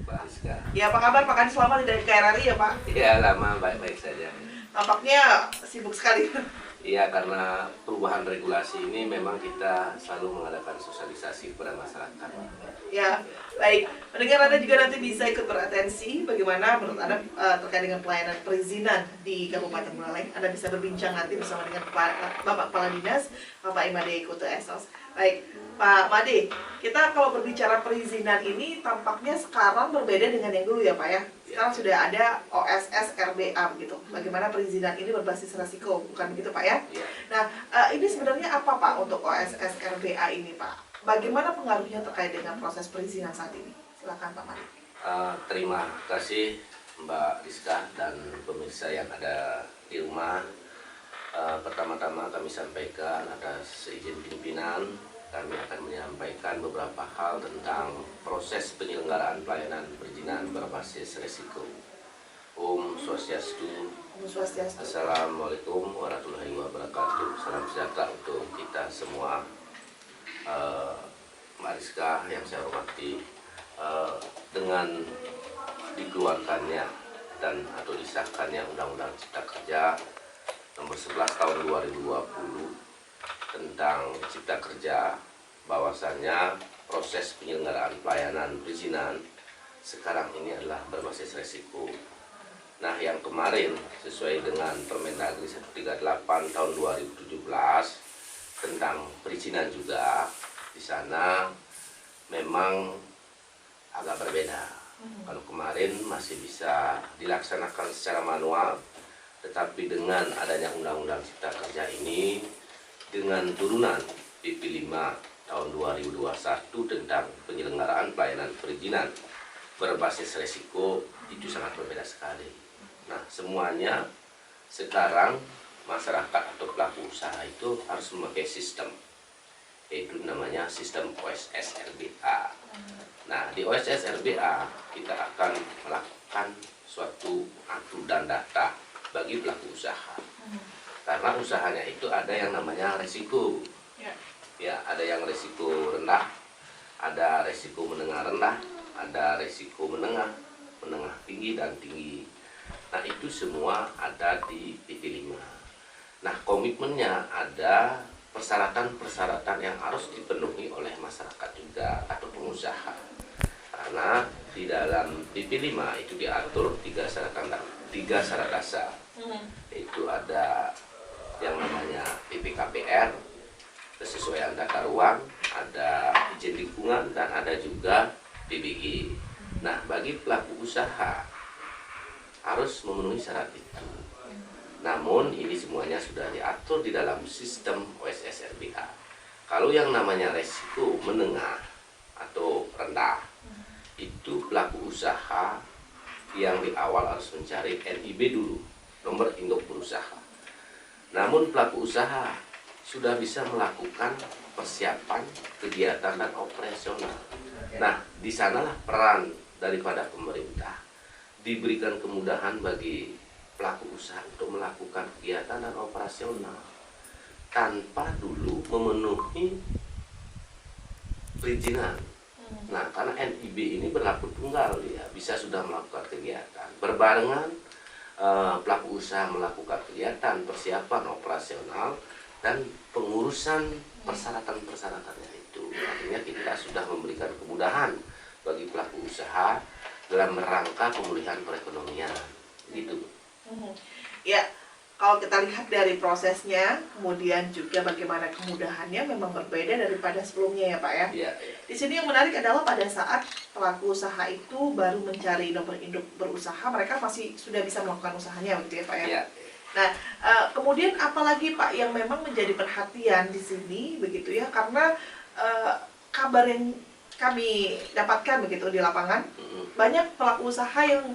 Pak Rizka. Ya, apa kabar Pak Kadis? Selamat dari KRRI ya Pak? Ya, lama baik-baik saja. Tampaknya sibuk sekali. Iya, karena perubahan regulasi ini memang kita selalu mengadakan sosialisasi kepada masyarakat. Ya, baik. Mendengar Anda juga nanti bisa ikut beratensi bagaimana menurut Anda terkait dengan pelayanan perizinan di Kabupaten Buleleng. Anda bisa berbincang nanti bersama dengan Bapak Kepala Dinas, Bapak Imade Kutu Esos. Baik, Pak Made, kita kalau berbicara perizinan ini tampaknya sekarang berbeda dengan yang dulu ya Pak ya. Sekarang sudah ada OSS RBA begitu. Bagaimana perizinan ini berbasis resiko, bukan begitu Pak ya? Nah, ini sebenarnya apa Pak untuk OSS RBA ini Pak? Bagaimana pengaruhnya terkait dengan proses perizinan saat ini? Silakan Pak Made. Terima kasih Mbak Rizka dan pemirsa yang ada di rumah. Pertama-tama kami sampaikan atas seizin pimpinan, kami akan menyampaikan beberapa hal tentang proses penyelenggaraan pelayanan perizinan berbasis resiko. Om Swastiastu. Assalamualaikum warahmatullahi wabarakatuh. Salam sejahtera untuk kita semua. Mbak Rizka yang saya hormati, dengan dikeluarkannya dan atau disahkannya Undang-Undang Cipta Kerja Nomor 11 Tahun 2020 tentang Cipta Kerja, bahwasannya proses penyelenggaraan pelayanan perizinan sekarang ini adalah berbasis resiko. Nah, yang kemarin sesuai dengan Permendagri 138 tahun 2017 tentang perizinan juga, di sana memang agak berbeda. Kalau kemarin masih bisa dilaksanakan secara manual, tetapi dengan adanya Undang-Undang Cipta Kerja ini, dengan turunan PP 5 tahun 2021 tentang penyelenggaraan pelayanan perizinan berbasis resiko, itu sangat berbeda sekali. Nah, semuanya sekarang masyarakat atau pelaku usaha itu harus memakai sistem, yaitu namanya sistem OSS RBA. Nah, di OSS RBA kita akan melakukan suatu atu dan data bagi pelaku usaha. Karena usahanya itu ada yang namanya resiko. Ya, ada yang resiko rendah, ada resiko menengah rendah, ada resiko menengah, menengah tinggi dan tinggi. Nah, itu semua ada di PP 5. Nah, komitmennya ada persyaratan-persyaratan yang harus dipenuhi oleh masyarakat juga atau pengusaha. Karena di dalam PP 5 itu diatur tiga syarat dasar. Itu ada yang namanya PPKPR, kesesuaian tata ruang, ada izin lingkungan, dan ada juga PBG. Nah, bagi pelaku usaha harus memenuhi syarat itu. Namun ini semuanya sudah diatur di dalam sistem OSS RBA. Kalau yang namanya resiko menengah atau rendah, itu pelaku usaha yang di awal harus mencari NIB dulu, nomor induk berusaha. Namun pelaku usaha sudah bisa melakukan persiapan kegiatan dan operasional. Nah, di sanalah peran daripada pemerintah, diberikan kemudahan bagi pelaku usaha untuk melakukan kegiatan dan operasional tanpa dulu memenuhi perizinan. Nah, karena NIB ini berlaku tunggal, ya bisa sudah melakukan kegiatan berbarengan, pelaku usaha melakukan kegiatan persiapan operasional dan pengurusan persyaratan-persyaratannya itu. Artinya kita sudah memberikan kemudahan bagi pelaku usaha dalam rangka pemulihan perekonomian, gitu. Ya, kalau kita lihat dari prosesnya, kemudian juga bagaimana kemudahannya memang berbeda daripada sebelumnya ya Pak ya. Ya. Di sini yang menarik adalah pada saat pelaku usaha itu baru mencari nomor induk berusaha, mereka masih sudah bisa melakukan usahanya begitu ya Pak ya. Ya. Nah, kemudian apalagi Pak yang memang menjadi perhatian di sini begitu ya, karena kabar yang kami dapatkan begitu di lapangan, banyak pelaku usaha yang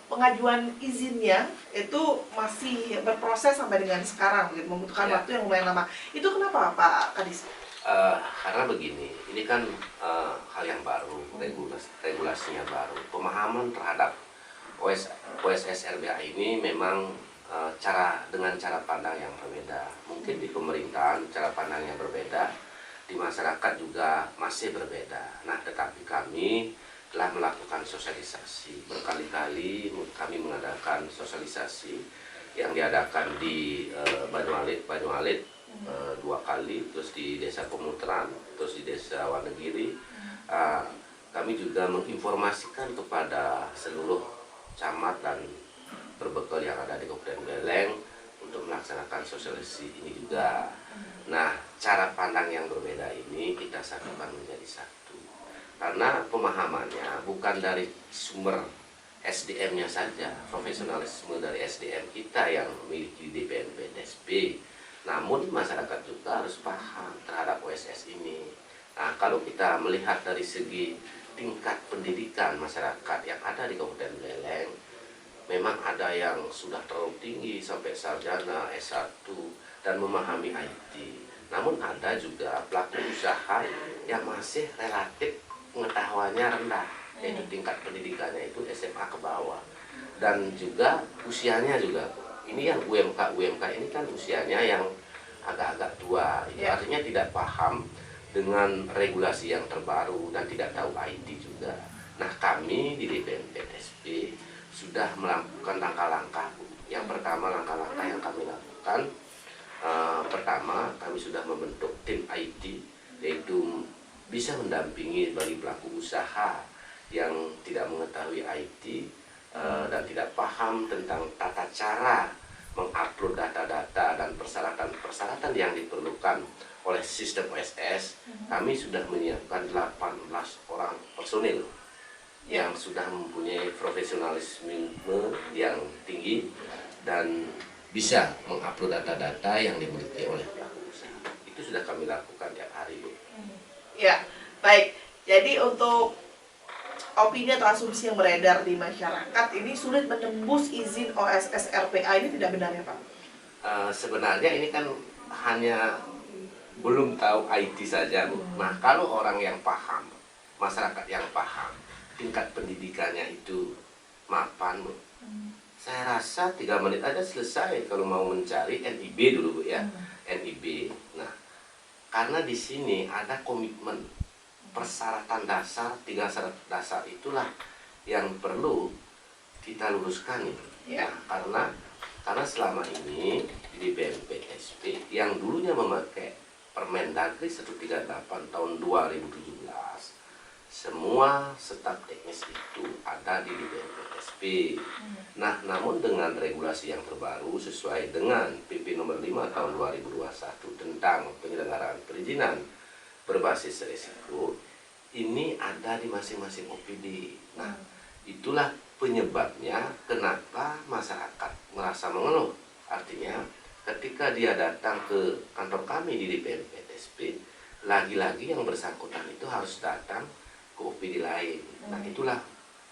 pengajuan izinnya itu masih berproses sampai dengan sekarang, begitu, membutuhkan waktu yang lumayan lama. Itu kenapa Pak Kadis? Karena begini, ini kan hal yang baru, regulasinya baru. Pemahaman terhadap OSS RBA ini memang dengan cara pandang yang berbeda. Mungkin di pemerintahan cara pandang yang berbeda, di masyarakat juga masih berbeda. Nah, tetapi kami telah melakukan sosialisasi. Berkali-kali kami mengadakan sosialisasi yang diadakan di Banyualit 2 kali, terus di Desa Pemutaran, terus di Desa Wonogiri. Kami juga menginformasikan kepada seluruh camat dan berbekal yang ada di Kabupaten Buleleng untuk melaksanakan sosialisasi ini juga. Nah, cara pandang yang berbeda ini kita satukan menjadi satu. Karena pemahamannya bukan dari sumber SDM-nya saja, profesionalisme dari SDM kita yang memiliki DPNPTSP. Namun masyarakat juga harus paham terhadap OSS ini. Nah, kalau kita melihat dari segi tingkat pendidikan masyarakat yang ada di Kabupaten Buleleng, memang ada yang sudah terlalu tinggi sampai sarjana S1 dan memahami IT. Namun ada juga pelaku usaha yang masih relatif pengetahuannya rendah, yaitu tingkat pendidikannya itu SMA ke bawah. Dan juga usianya juga, ini yang UMK ini kan usianya yang agak-agak tua. Itu artinya tidak paham dengan regulasi yang terbaru dan tidak tahu IT juga. Nah, kami di DPNPTSP sudah melakukan langkah-langkah. Yang pertama, langkah-langkah yang kami lakukan, pertama kami sudah membentuk tim IT, yaitu bisa mendampingi bagi pelaku usaha yang tidak mengetahui IT dan tidak paham tentang tata cara mengupload data-data dan persyaratan-persyaratan yang diperlukan oleh sistem OSS. Kami sudah menyiapkan 18 orang personil yang sudah mempunyai profesionalisme yang tinggi dan bisa mengupload data-data yang dimiliki oleh pelaku usaha. Itu sudah kami lakukan tiap hari, Bu. Ya, baik. Jadi untuk opini atau asumsi yang beredar di masyarakat ini sulit menembus izin OSS RPA, ini tidak benar ya Pak? Sebenarnya ini kan hanya belum tahu IT saja, Bu. Nah, kalau orang yang paham, masyarakat yang paham, tingkat pendidikannya itu mapan, Bu. Saya rasa 3 menit aja selesai kalau mau mencari NIB dulu, Bu, ya. NIB. Nah, karena di sini ada komitmen persyaratan dasar, 3 syarat dasar itulah yang perlu kita luruskan itu. Ya. Nah, karena selama ini di BNPTSP yang dulunya memakai Permendagri 138 tahun 2017, semua staf teknis itu ada di BNPTSP. Nah, namun dengan regulasi yang terbaru sesuai dengan PP nomor 5 tahun 2021 tentang penyelenggaraan perizinan berbasis risiko, ini ada di masing-masing OPD. Nah, itulah penyebabnya kenapa masyarakat merasa mengeluh. Artinya, ketika dia datang ke kantor kami di DPNPTSP, lagi-lagi yang bersangkutan itu harus datang ke OPD lain. Nah, itulah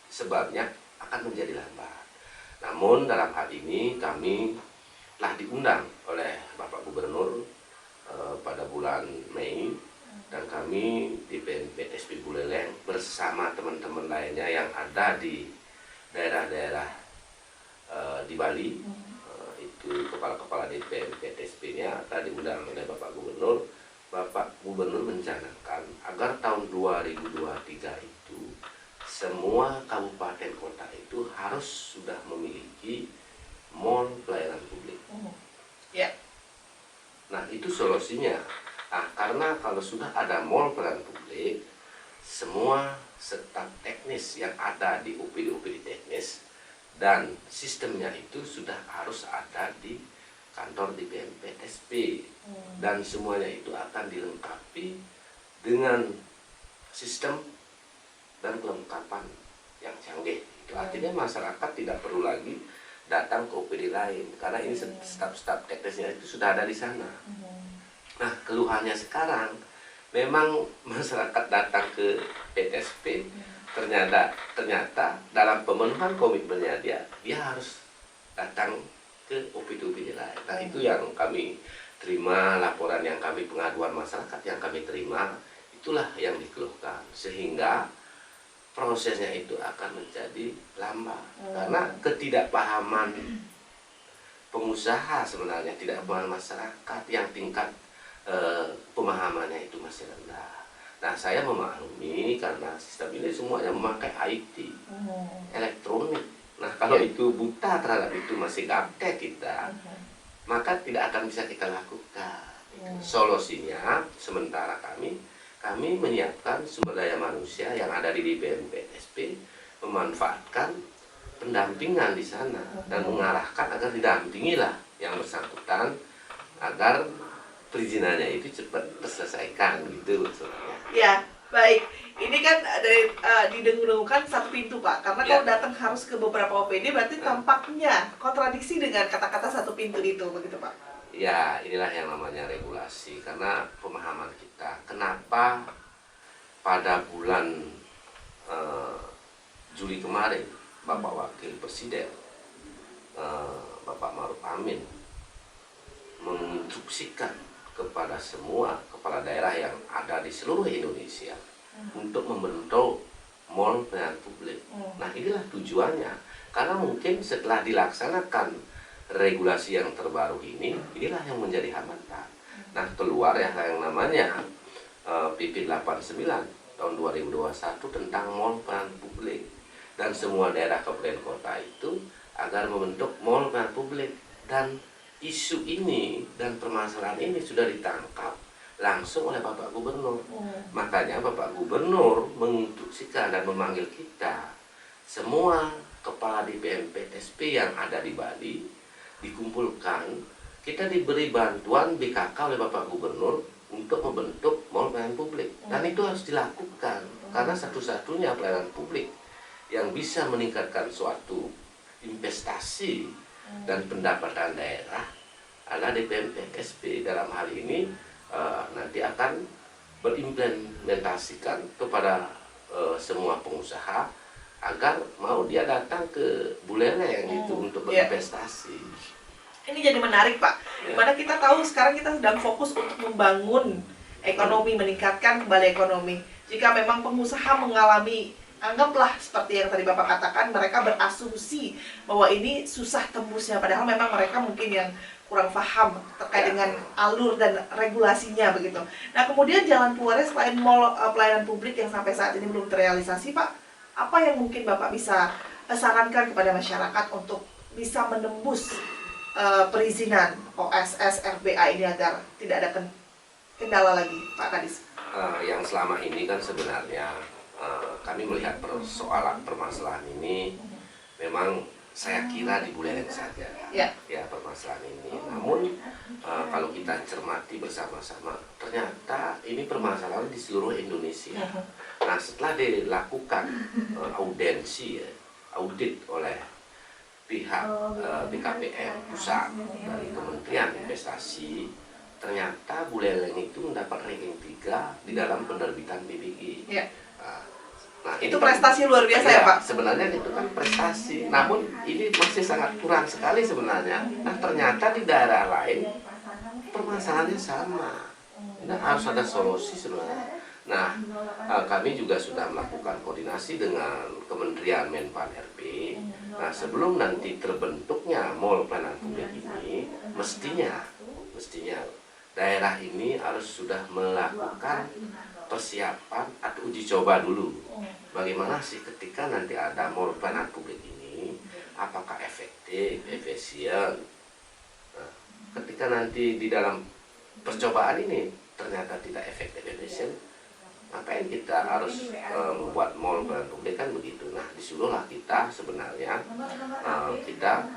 sebabnya akan menjadi lambat. Namun dalam hal ini kami telah diundang oleh Bapak Gubernur pada bulan Mei, dan kami di BNPTSP Buleleng bersama teman-teman lainnya yang ada di daerah-daerah di Bali, itu kepala-kepala di BNPTSP-nya telah diundang oleh Bapak Gubernur. Bapak Gubernur mencanangkan agar tahun 2023 itu semua kabupaten kota itu harus sudah memiliki mall pelayanan publik. Ya. Nah, itu solusinya. Nah, karena kalau sudah ada mall pelayanan publik, semua staf teknis yang ada di UPD-UPD teknis dan sistemnya itu sudah harus ada di kantor di BNPTSP, dan semuanya itu akan dilengkapi dengan sistem dan kelengkapan yang canggih. Itu artinya masyarakat tidak perlu lagi datang ke OPD lain karena ini staf-staf teknisnya itu sudah ada di sana. Nah, keluhannya sekarang memang masyarakat datang ke PTSP, ternyata dalam pemenuhan komitmennya dia harus datang ke OPD lain. Nah, itu yang kami terima, laporan yang kami, pengaduan masyarakat yang kami terima, itulah yang dikeluhkan, sehingga prosesnya itu akan menjadi lambat karena ketidakpahaman pengusaha sebenarnya, tidak pemahaman masyarakat yang tingkat pemahamannya itu masih rendah. Nah, saya memahami karena sistem ini semuanya memakai IT, elektronik. Nah, kalau itu buta terhadap itu, masih gaptek kita, maka tidak akan bisa kita lakukan. Solusinya sementara kami menyiapkan sumber daya manusia yang ada di BNPSP, memanfaatkan pendampingan di sana dan mengarahkan agar didampingilah yang bersangkutan agar perizinannya itu cepat terselesaikan gitu sebenarnya. Ya, baik. Ini kan dari didengung-dengungkan satu pintu, Pak. Karena kalau datang harus ke beberapa OPD berarti tampaknya kontradiksi dengan kata-kata satu pintu itu, begitu, Pak? Ya, inilah yang namanya regulasi, karena pemahaman kita. Kenapa pada bulan Juli kemarin, Bapak Wakil Presiden, Bapak Maruf Amin, menginstruksikan kepada semua kepala daerah yang ada di seluruh Indonesia untuk membentuk mall pelayanan publik. Nah, inilah tujuannya. Karena mungkin setelah dilaksanakan regulasi yang terbaru ini, inilah yang menjadi hambatan. Nah, keluar yang namanya PP 89 tahun 2021 tentang mall pelayanan publik, dan semua daerah kabupaten kota itu agar membentuk mall pelayanan publik. Dan isu ini dan permasalahan ini sudah ditangkap langsung oleh Bapak Gubernur. Makanya Bapak Gubernur menginstruksikan dan memanggil kita semua kepala di BNPSP yang ada di Bali, dikumpulkan, kita diberi bantuan BKK oleh Bapak Gubernur untuk membentuk mall pelayanan publik. Dan itu harus dilakukan, karena satu-satunya pelayanan publik yang bisa meningkatkan suatu investasi dan pendapatan daerah adalah di BNPSP. Dalam hal ini nanti akan berimplementasikan kepada semua pengusaha agar mau dia datang ke Buleleng itu untuk berinvestasi. Ini jadi menarik, Pak. Dimana kita tahu sekarang kita sedang fokus untuk membangun ekonomi, meningkatkan kembali ekonomi. Jika memang pengusaha mengalami, anggaplah seperti yang tadi Bapak katakan, mereka berasumsi bahwa ini susah tembusnya, padahal memang mereka mungkin yang kurang paham terkait dengan alur dan regulasinya begitu. Nah, kemudian jalan keluarnya selain mall pelayanan publik yang sampai saat ini belum terrealisasi, Pak, apa yang mungkin Bapak bisa sarankan kepada masyarakat untuk bisa menembus perizinan OSS RBA ini agar tidak ada kendala lagi, Pak Kadis? Yang selama ini kan sebenarnya kami melihat permasalahan ini memang saya kira di Buleleng saja ya permasalahan ini. Namun kalau kita cermati bersama-sama, ternyata ini permasalahan di seluruh Indonesia. Nah, setelah dilakukan audit oleh pihak BKPM pusat dari Kementerian Investasi, ternyata Buleleng itu mendapat ranking 3 di dalam penerbitan BBG. Nah, itu prestasi luar biasa ya, Pak? Sebenarnya itu kan prestasi, namun ini masih sangat kurang sekali sebenarnya. Nah, ternyata di daerah lain permasalahannya sama. Nah, harus ada solusi sebenarnya. Nah, kami juga sudah melakukan koordinasi dengan Kementerian Menpan RB. Nah, sebelum nanti terbentuknya mall pelayanan publik ini, mestinya daerah ini harus sudah melakukan persiapan atau uji coba dulu. Bagaimana sih ketika nanti ada mall pelayanan publik ini, apakah efektif, efisien? Nah, ketika nanti di dalam percobaan ini ternyata tidak efektif, efisien, ngapain kita harus membuat mall pelayanan publik, kan begitu. Nah, disuruhlah kita sebenarnya kita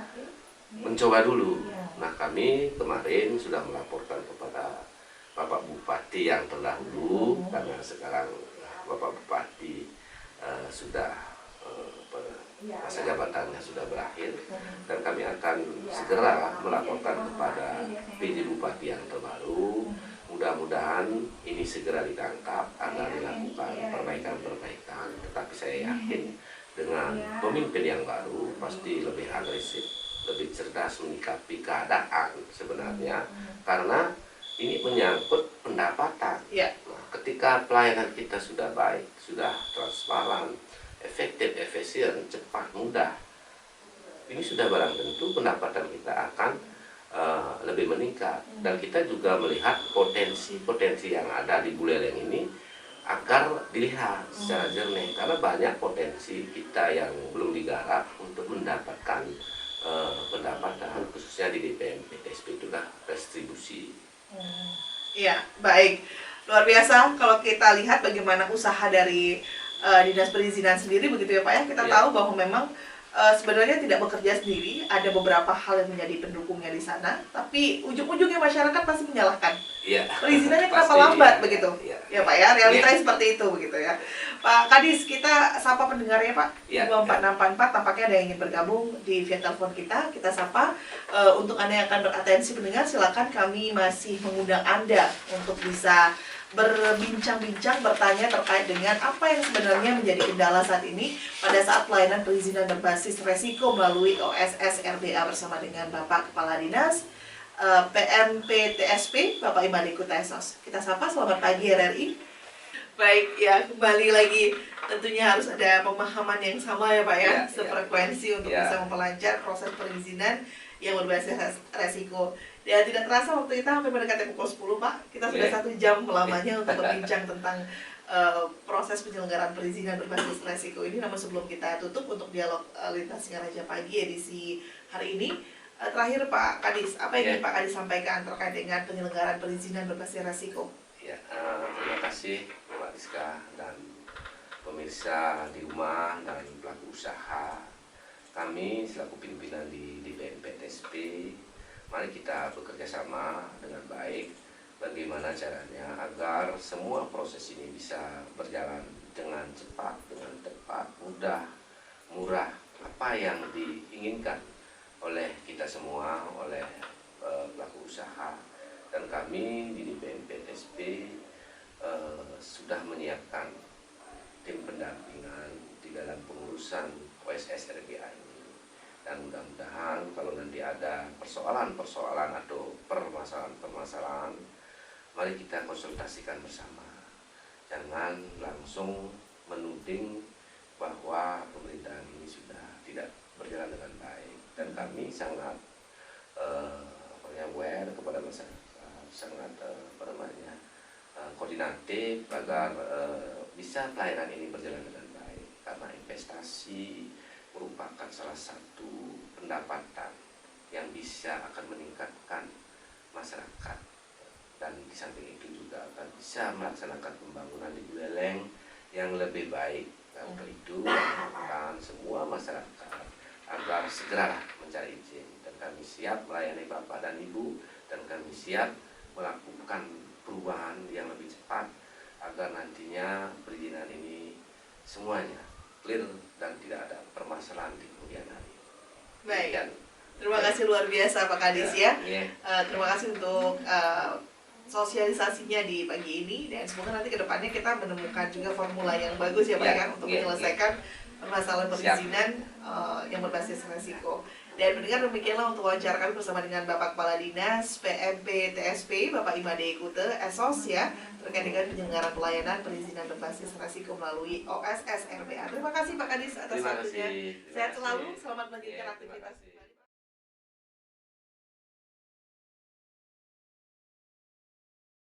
mencoba dulu. Nah, kami kemarin sudah melaporkan kepada Bapak Bupati yang terdahulu, karena sekarang Bapak Bupati sudah masa jabatannya sudah berakhir, dan kami akan segera melaporkan kepada PJ Bupati yang terbaru. Mudah-mudahan ini segera ditangkap agar dilakukan perbaikan-perbaikan. Tetapi saya yakin dengan pemimpin yang baru pasti lebih agresif, lebih cerdas menyikapi keadaan sebenarnya, karena ini menyangkut pendapatan. Nah, ketika pelayanan kita sudah baik, sudah transparan, efektif, efisien, cepat, mudah, ini sudah barang tentu pendapatan kita akan lebih meningkat. Dan kita juga melihat potensi-potensi yang ada di Buleleng ini agar dilihat secara jernih, karena banyak potensi kita yang belum digarap untuk mendapatkan pendapatan, khususnya di DPMPTSP itu dah restribusi. Iya, baik. Luar biasa kalau kita lihat bagaimana usaha dari Dinas Perizinan sendiri begitu ya Pak ya. Kita Iya. tahu bahwa memang sebenarnya tidak bekerja sendiri, ada beberapa hal yang menjadi pendukungnya di sana, tapi ujung-ujungnya masyarakat pasti menyalahkan. Iya. Perizinannya kenapa Pasti, lambat begitu? Iya. Ya Pak ya, realitanya Iya. seperti itu begitu ya. Pak Kadis, kita sapa pendengarnya Pak. Iya. 24644 tampaknya ada yang ingin bergabung di via telepon kita. Kita sapa. Untuk Anda yang akan beratensi pendengar, silakan, kami masih mengundang Anda untuk bisa berbincang-bincang, bertanya terkait dengan apa yang sebenarnya menjadi kendala saat ini pada saat pelayanan perizinan berbasis resiko melalui OSS RBA bersama dengan Bapak Kepala Dinas PMPTSP, Bapak Imade Kuta Esos. Kita sapa, selamat pagi RRI. Baik ya, kembali lagi. Tentunya harus ada pemahaman yang sama ya Pak ya, Ya, sefrekuensi untuk ya. bisa memperlancar proses perizinan yang berbasis resiko. Dan tidak terasa waktu kita hampir mendekati pukul 10 Pak. Kita sudah Ya. 1 jam lamanya untuk berbincang tentang proses penyelenggaraan perizinan berbasis resiko ini. Namun sebelum kita tutup untuk dialog lintas Raja Pagi edisi hari ini, terakhir Pak Kadis, apa yang ingin Pak Kadis sampaikan terkait dengan penyelenggaraan perizinan berbasis resiko? Ya, terima kasih Mbak Rizka dan pemirsa di rumah dan pelaku usaha. Kami selaku pimpinan di BNPTSP, mari kita bekerja sama dengan baik. Bagaimana caranya agar semua proses ini bisa berjalan dengan cepat, dengan tepat, mudah, murah, apa yang diinginkan oleh kita semua, oleh pelaku usaha. Dan kami di BNPTSP sudah menyiapkan tim pendampingan di dalam pengurusan OSS RBA ini. Dan mudah-mudahan kalau nanti ada persoalan-persoalan atau permasalahan-permasalahan, mari kita konsultasikan bersama. Jangan langsung menuding bahwa pemerintahan ini sudah tidak berjalan dengan baik. Dan kami sangat aware kepada masyarakat, sangat koordinatif agar bisa pelayanan ini berjalan dengan baik. Karena investasi merupakan salah satu pendapatan yang bisa akan meningkatkan masyarakat, dan di samping itu juga akan bisa melaksanakan pembangunan di Buleleng yang lebih baik. Dan untuk itu mengharapkan semua masyarakat agar segera mencari izin, dan kami siap melayani Bapak dan Ibu, dan kami siap melakukan perubahan yang lebih cepat agar nantinya perizinan ini semuanya clear dan tidak ada permasalahan di kemudian hari. Baik. Dan Terima kasih luar biasa Pak Kadis ya. ya. Terima kasih untuk sosialisasinya di pagi ini, dan semoga nanti kedepannya kita menemukan juga formula yang bagus ya Pak ya, untuk menyelesaikan permasalahan perizinan yang berbasis resiko. Dan mendengar demikianlah untuk wawancara kami bersama dengan Bapak Kepala Dinas PMPTSP, Bapak Imade Kuta Esos ya, terkait dengan penyelenggaraan pelayanan perizinan berbasis resiko melalui OSS RBA. Terima kasih Pak Kadis atas Terima waktunya. kasih. Sehat selalu, selamat melanjutkan aktivitas.